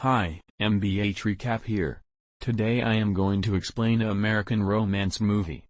Hi, MBH Recap here. Today I am going to explain an American romance movie.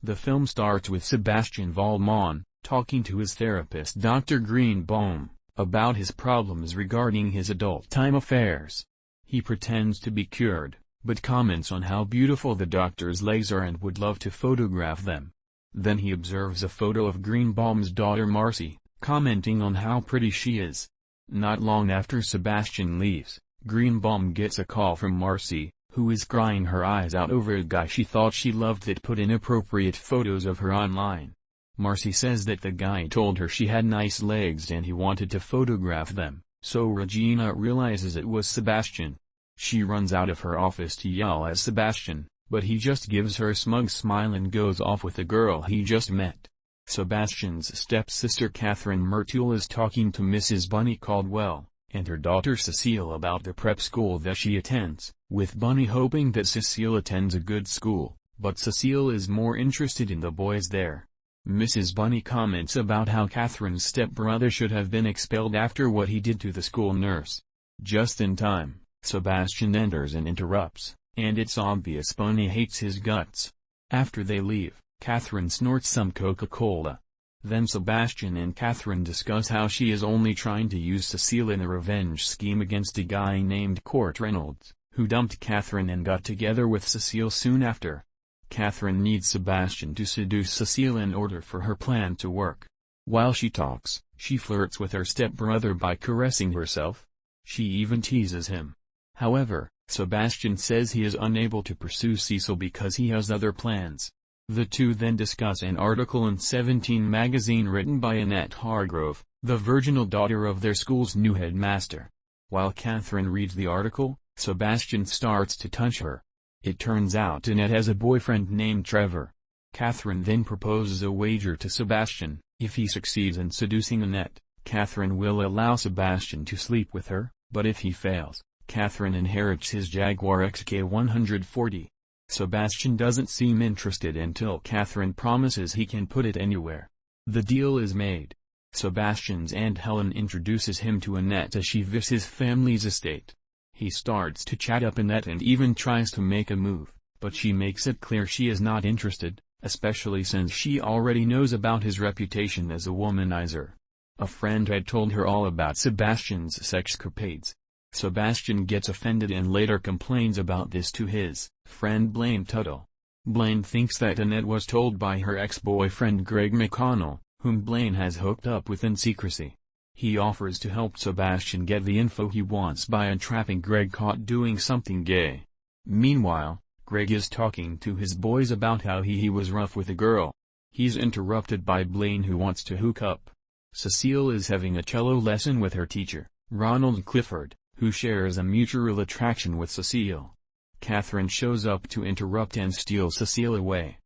The film starts with Sebastian Valmont talking to his therapist Dr. Greenbaum about his problems regarding his adult-time affairs. He pretends to be cured, but comments on how beautiful the doctor's legs are and would love to photograph them. Then he observes a photo of Greenbaum's daughter Marcy, commenting on how pretty she is. Not long after Sebastian leaves, Greenbaum gets a call from Marcy, who is crying her eyes out over a guy she thought she loved that put inappropriate photos of her online. Marcy says that the guy told her she had nice legs and he wanted to photograph them, so Regina realizes it was Sebastian. She runs out of her office to yell at Sebastian, but he just gives her a smug smile and goes off with the girl he just met. Sebastian's stepsister Kathryn Myrtle is talking to Mrs. Bunny Caldwell and her daughter Cecile about the prep school that she attends, with Bunny hoping that Cecile attends a good school, but Cecile is more interested in the boys there. Mrs. Bunny comments about how Kathryn's stepbrother should have been expelled after what he did to the school nurse. Just in time, Sebastian enters and interrupts, and it's obvious Bunny hates his guts. After they leave, Kathryn snorts some Coca-Cola. Then Sebastian and Kathryn discuss how she is only trying to use Cecile in a revenge scheme against a guy named Court Reynolds, who dumped Kathryn and got together with Cecile soon after. Kathryn needs Sebastian to seduce Cecile in order for her plan to work. While she talks, she flirts with her stepbrother by caressing herself. She even teases him. However, Sebastian says he is unable to pursue Cecile because he has other plans. The two then discuss an article in 17 magazine written by Annette Hargrove, the virginal daughter of their school's new headmaster. While Kathryn reads the article, Sebastian starts to touch her. It turns out Annette has a boyfriend named Trevor. Kathryn then proposes a wager to Sebastian. If he succeeds in seducing Annette, Kathryn will allow Sebastian to sleep with her, but if he fails, Kathryn inherits his Jaguar XK140. Sebastian doesn't seem interested until Kathryn promises he can put it anywhere. The deal is made. Sebastian's Aunt Helen introduces him to Annette as she visits his family's estate. He starts to chat up Annette and even tries to make a move, but she makes it clear she is not interested, especially since she already knows about his reputation as a womanizer. A friend had told her all about Sebastian's sexcapades. Sebastian gets offended and later complains about this to his friend Blaine Tuttle. Blaine thinks that Annette was told by her ex-boyfriend Greg McConnell, whom Blaine has hooked up with in secrecy. He offers to help Sebastian get the info he wants by entrapping Greg caught doing something gay. Meanwhile, Greg is talking to his boys about how he was rough with a girl. He's interrupted by Blaine who wants to hook up. Cecile is having a cello lesson with her teacher, Ronald Clifford, who shares a mutual attraction with Cecile. Kathryn shows up to interrupt and steal Cecile away.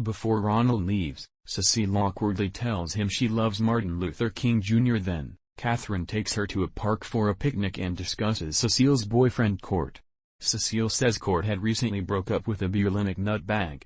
Before Ronald leaves, Cecile awkwardly tells him she loves Martin Luther King Jr. Then, Kathryn takes her to a park for a picnic and discusses Cecile's boyfriend Court. Cecile says Court had recently broke up with a Burlinic nutbag.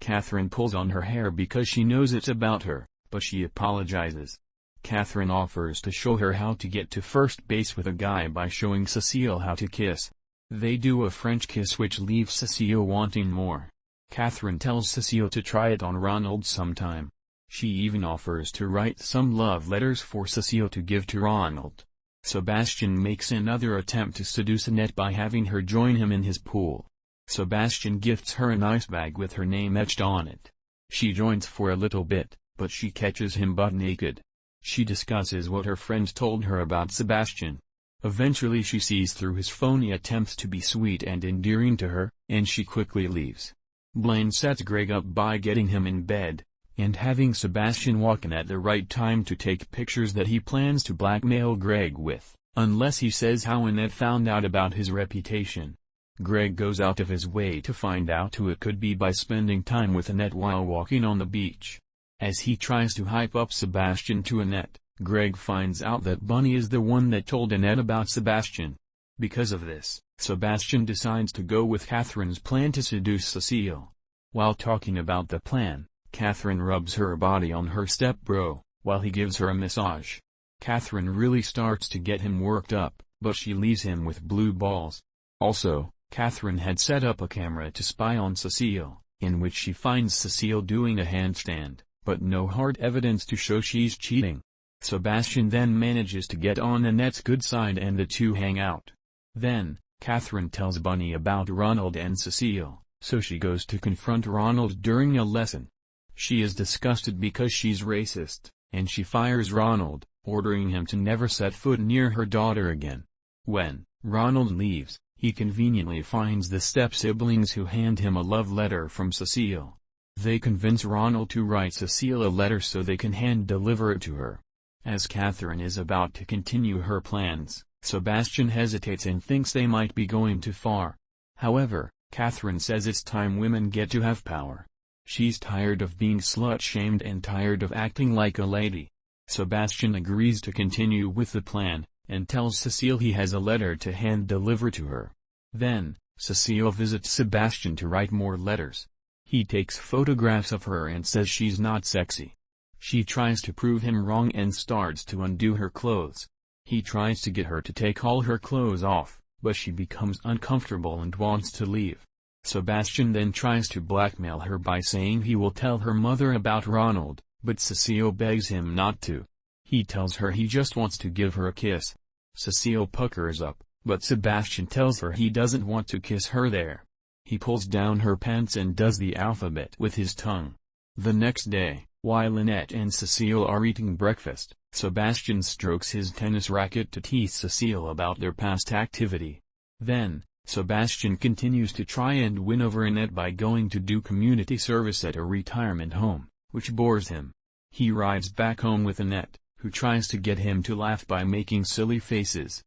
Kathryn pulls on her hair because she knows it's about her, but she apologizes. Kathryn offers to show her how to get to first base with a guy by showing Cecile how to kiss. They do a French kiss which leaves Cecile wanting more. Kathryn tells Cecile to try it on Ronald sometime. She even offers to write some love letters for Cecile to give to Ronald. Sebastian makes another attempt to seduce Annette by having her join him in his pool. Sebastian gifts her an ice bag with her name etched on it. She joins for a little bit, but she catches him butt naked. She discusses what her friend told her about Sebastian. Eventually she sees through his phony attempts to be sweet and endearing to her, and she quickly leaves. Blaine sets Greg up by getting him in bed, and having Sebastian walk in at the right time to take pictures that he plans to blackmail Greg with, unless he says how Annette found out about his reputation. Greg goes out of his way to find out who it could be by spending time with Annette while walking on the beach. As he tries to hype up Sebastian to Annette, Greg finds out that Bunny is the one that told Annette about Sebastian. Because of this, Sebastian decides to go with Kathryn's plan to seduce Cecile. While talking about the plan, Kathryn rubs her body on her stepbro, while he gives her a massage. Kathryn really starts to get him worked up, but she leaves him with blue balls. Also, Kathryn had set up a camera to spy on Cecile, in which she finds Cecile doing a handstand, but no hard evidence to show she's cheating. Sebastian then manages to get on Annette's good side and the two hang out. Then, Kathryn tells Bunny about Ronald and Cecile, so she goes to confront Ronald during a lesson. She is disgusted because she's racist, and she fires Ronald, ordering him to never set foot near her daughter again. When Ronald leaves, he conveniently finds the step-siblings who hand him a love letter from Cecile. They convince Ronald to write Cecile a letter so they can hand-deliver it to her. As Kathryn is about to continue her plans, Sebastian hesitates and thinks they might be going too far. However, Kathryn says it's time women get to have power. She's tired of being slut-shamed and tired of acting like a lady. Sebastian agrees to continue with the plan, and tells Cecile he has a letter to hand-deliver to her. Then, Cecile visits Sebastian to write more letters. He takes photographs of her and says she's not sexy. She tries to prove him wrong and starts to undo her clothes. He tries to get her to take all her clothes off, but she becomes uncomfortable and wants to leave. Sebastian then tries to blackmail her by saying he will tell her mother about Ronald, but Cecile begs him not to. He tells her he just wants to give her a kiss. Cecile puckers up, but Sebastian tells her he doesn't want to kiss her there. He pulls down her pants and does the alphabet with his tongue. The next day, while Annette and Cecile are eating breakfast, Sebastian strokes his tennis racket to tease Cecile about their past activity. Then, Sebastian continues to try and win over Annette by going to do community service at a retirement home, which bores him. He rides back home with Annette, who tries to get him to laugh by making silly faces.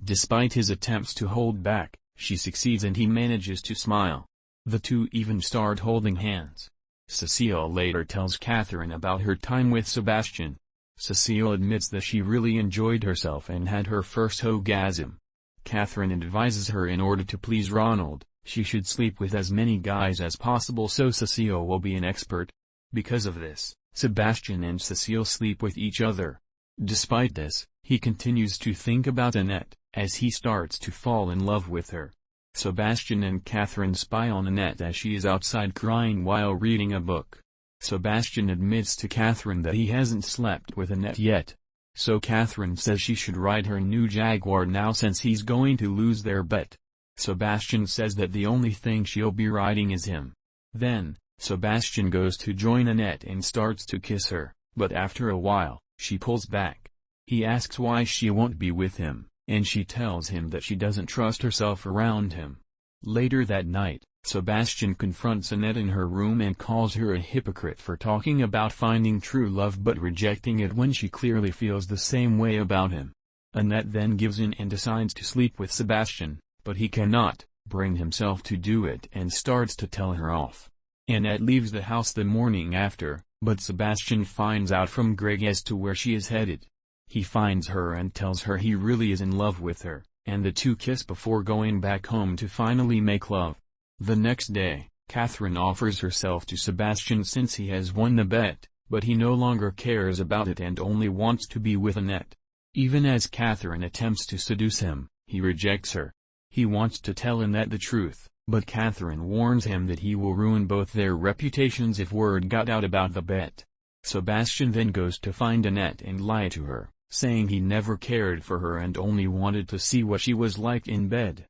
Despite his attempts to hold back, she succeeds and he manages to smile. The two even start holding hands. Cecile later tells Kathryn about her time with Sebastian. Cecile admits that she really enjoyed herself and had her first orgasm. Kathryn advises her in order to please Ronald, she should sleep with as many guys as possible so Cecile will be an expert. Because of this, Sebastian and Cecile sleep with each other. Despite this, he continues to think about Annette, as he starts to fall in love with her. Sebastian and Kathryn spy on Annette as she is outside crying while reading a book. Sebastian admits to Kathryn that he hasn't slept with Annette yet. So Kathryn says she should ride her new Jaguar now since he's going to lose their bet. Sebastian says that the only thing she'll be riding is him. Then, Sebastian goes to join Annette and starts to kiss her, but after a while, she pulls back. He asks why she won't be with him, and she tells him that she doesn't trust herself around him. Later that night, Sebastian confronts Annette in her room and calls her a hypocrite for talking about finding true love but rejecting it when she clearly feels the same way about him. Annette then gives in and decides to sleep with Sebastian, but he cannot bring himself to do it and starts to tell her off. Annette leaves the house the morning after, but Sebastian finds out from Greg as to where she is headed. He finds her and tells her he really is in love with her, and the two kiss before going back home to finally make love. The next day, Kathryn offers herself to Sebastian since he has won the bet, but he no longer cares about it and only wants to be with Annette. Even as Kathryn attempts to seduce him, he rejects her. He wants to tell Annette the truth, but Kathryn warns him that he will ruin both their reputations if word got out about the bet. Sebastian then goes to find Annette and lie to her, saying he never cared for her and only wanted to see what she was like in bed.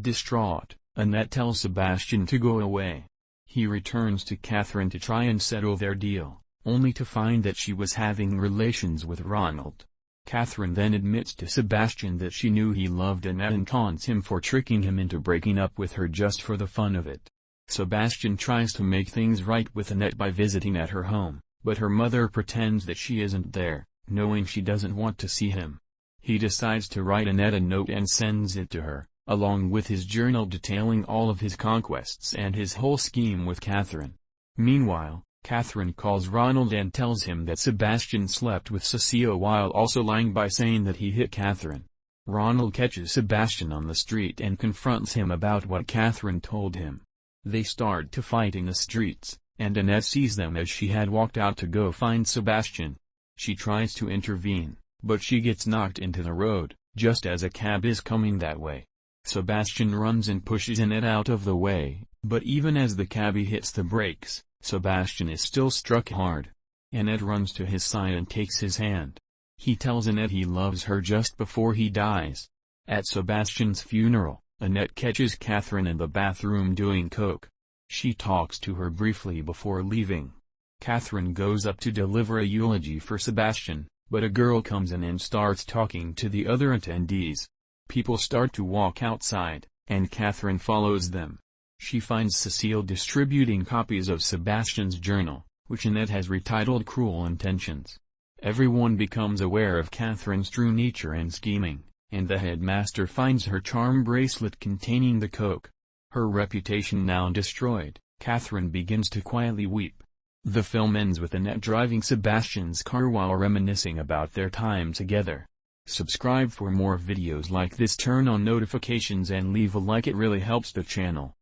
Distraught, Annette tells Sebastian to go away. He returns to Kathryn to try and settle their deal, only to find that she was having relations with Ronald. Kathryn then admits to Sebastian that she knew he loved Annette and taunts him for tricking him into breaking up with her just for the fun of it. Sebastian tries to make things right with Annette by visiting at her home, but her mother pretends that she isn't there, knowing she doesn't want to see him. He decides to write Annette a note and sends it to her, along with his journal detailing all of his conquests and his whole scheme with Kathryn. Meanwhile, Kathryn calls Ronald and tells him that Sebastian slept with Cecile while also lying by saying that he hit Kathryn. Ronald catches Sebastian on the street and confronts him about what Kathryn told him. They start to fight in the streets, and Annette sees them as she had walked out to go find Sebastian. She tries to intervene, but she gets knocked into the road. just as a cab is coming that way. Sebastian runs and pushes Annette out of the way, but even as the cabbie hits the brakes, Sebastian is still struck hard. Annette runs to his side and takes his hand. He tells Annette he loves her just before he dies. At Sebastian's funeral, Annette catches Kathryn in the bathroom doing coke. She talks to her briefly before leaving. Kathryn goes up to deliver a eulogy for Sebastian, but a girl comes in and starts talking to the other attendees. People start to walk outside, and Kathryn follows them. She finds Cecile distributing copies of Sebastian's journal, which Annette has retitled Cruel Intentions. Everyone becomes aware of Kathryn's true nature and scheming, and the headmaster finds her charm bracelet containing the coke. Her reputation now destroyed, Kathryn begins to quietly weep. The film ends with Annette driving Sebastian's car while reminiscing about their time together. Subscribe for more videos like this, turn on notifications and leave a like, it really helps the channel.